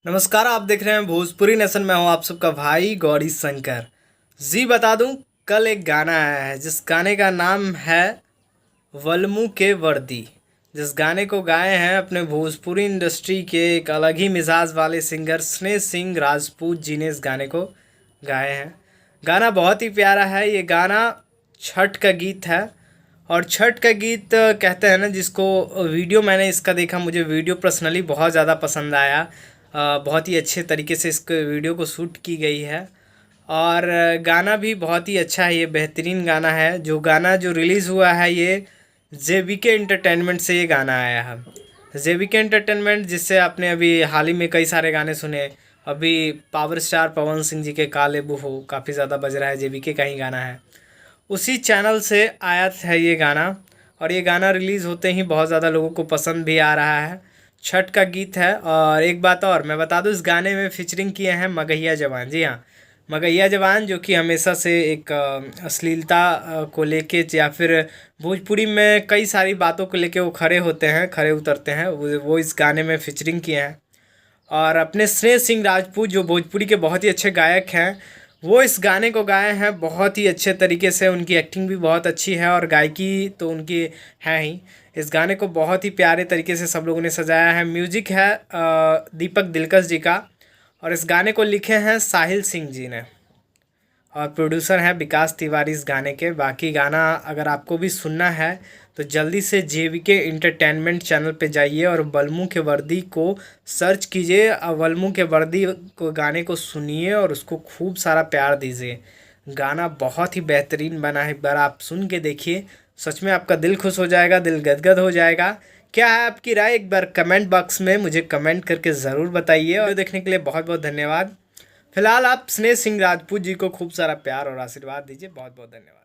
नमस्कार, आप देख रहे हैं भोजपुरी नेशन में हूँ आप सबका भाई गौरी शंकर जी। बता दूं, कल एक गाना आया है जिस गाने का नाम है वल्मू के वर्दी। जिस गाने को गाए हैं अपने भोजपुरी इंडस्ट्री के एक अलग ही मिजाज वाले सिंगर स्नेह सिंह राजपूत जी ने इस गाने को गाए हैं। गाना बहुत ही प्यारा है। ये गाना छठ का गीत है और छठ का गीत कहते हैं ना जिसको। वीडियो मैंने इसका देखा, मुझे वीडियो पर्सनली बहुत ज़्यादा पसंद आया। बहुत ही अच्छे तरीके से इसको वीडियो को शूट की गई है और गाना भी बहुत ही अच्छा है। ये बेहतरीन गाना है। जो गाना जो रिलीज़ हुआ है ये जेबीके एंटरटेनमेंट से ये गाना आया है। जेबीके एंटरटेनमेंट जिससे आपने अभी हाल ही में कई सारे गाने सुने। अभी पावर स्टार पवन सिंह जी के काले बूहो काफ़ी ज़्यादा बज रहा है, जेबीके का ही गाना है। उसी चैनल से आया था ये गाना और ये गाना रिलीज़ होते ही बहुत ज़्यादा लोगों को पसंद भी आ रहा है। छठ का गीत है। और एक बात और मैं बता दूं, इस गाने में फीचरिंग किए हैं मगहिया जवान। जी हाँ, मगहिया जवान जो कि हमेशा से एक अश्लीलता को लेके या फिर भोजपुरी में कई सारी बातों को लेके वो खड़े होते हैं, खड़े उतरते हैं। वो इस गाने में फीचरिंग किए हैं। और अपने स्नेह सिंह राजपूत जो भोजपुरी के बहुत ही अच्छे गायक हैं, वो इस गाने को गाए हैं बहुत ही अच्छे तरीके से। उनकी एक्टिंग भी बहुत अच्छी है और गायकी तो उनकी है ही। इस गाने को बहुत ही प्यारे तरीके से सब लोगों ने सजाया है। म्यूजिक है दीपक दिलकश जी का और इस गाने को लिखे हैं साहिल सिंह जी ने और प्रोड्यूसर है विकास तिवारी इस गाने के। बाकी गाना अगर आपको भी सुनना है तो जल्दी से जेवीके इंटरटेनमेंट चैनल पे जाइए और वल्मू के वर्दी को सर्च कीजिए। वल्मू के वर्दी को गाने को सुनिए और उसको खूब सारा प्यार दीजिए। गाना बहुत ही बेहतरीन बना है। एक बार आप सुन के देखिए, सच में आपका दिल खुश हो जाएगा, दिल गदगद हो जाएगा। क्या है आपकी राय, एक बार कमेंट बॉक्स में मुझे कमेंट करके ज़रूर बताइए। और देखने के लिए बहुत बहुत धन्यवाद। फिलहाल आप स्नेह सिंह राजपूत जी को खूब सारा प्यार और आशीर्वाद दीजिए। बहुत बहुत धन्यवाद।